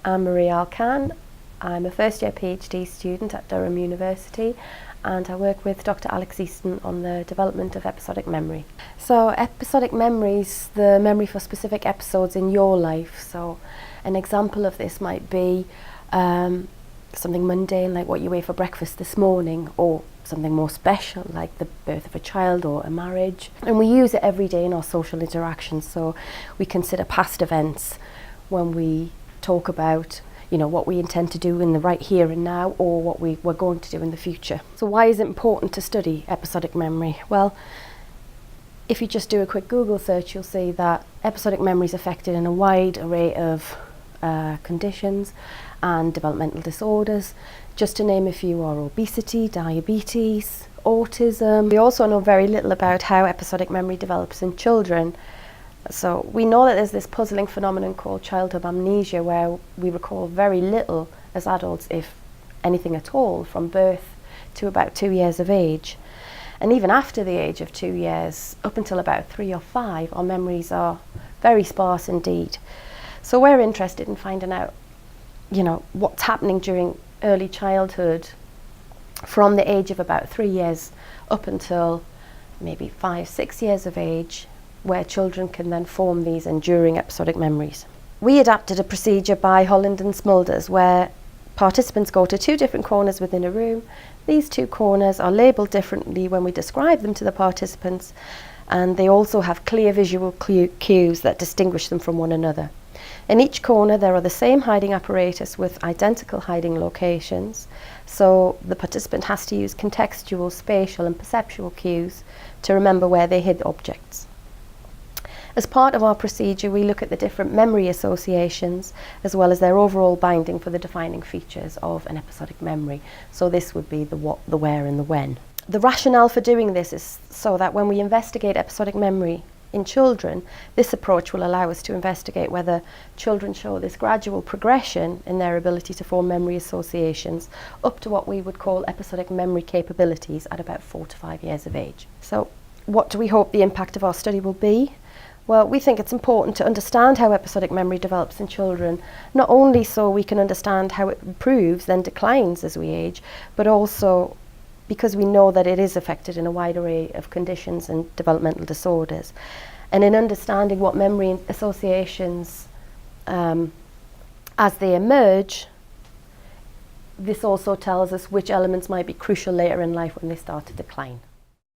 I'm Marie Alkan. I'm a first year PhD student at Durham University, and I work with Dr. Alex Easton on the development of episodic memory. So episodic memory is the memory for specific episodes in your life. So an example of this might be something mundane like what you ate for breakfast this morning, or something more special like the birth of a child or a marriage. And we use it every day in our social interactions, so we consider past events when we talk about what we intend to do in the right here and now, or what we're going to do in the future. So why is it important to study episodic memory? Well, if you just do a quick Google search, you'll see that episodic memory is affected in a wide array of conditions and developmental disorders. Just to name a few are obesity, diabetes, autism. We also know very little about how episodic memory develops in children. So we know that there's this puzzling phenomenon called childhood amnesia, where we recall very little as adults, if anything at all, from birth to about 2 years of age. And even after the age of 2 years, up until about 3 or 5, our memories are very sparse indeed. So we're interested in finding out, what's happening during early childhood from the age of about 3 years up until maybe 5, 6 years of age, where children can then form these enduring episodic memories. We adapted a procedure by Holland and Smulders where participants go to 2 different corners within a room. These 2 corners are labelled differently when we describe them to the participants, and they also have clear visual cues that distinguish them from one another. In each corner there are the same hiding apparatus with identical hiding locations, so the participant has to use contextual, spatial and perceptual cues to remember where they hid objects. As part of our procedure, we look at the different memory associations as well as their overall binding for the defining features of an episodic memory. So this would be the what, the where and the when. The rationale for doing this is so that when we investigate episodic memory in children, this approach will allow us to investigate whether children show this gradual progression in their ability to form memory associations up to what we would call episodic memory capabilities at about 4 to 5 years of age. So what do we hope the impact of our study will be? Well, we think it's important to understand how episodic memory develops in children, not only so we can understand how it improves, then declines as we age, but also because we know that it is affected in a wide array of conditions and developmental disorders. And in understanding what memory associations, as they emerge, this also tells us which elements might be crucial later in life when they start to decline.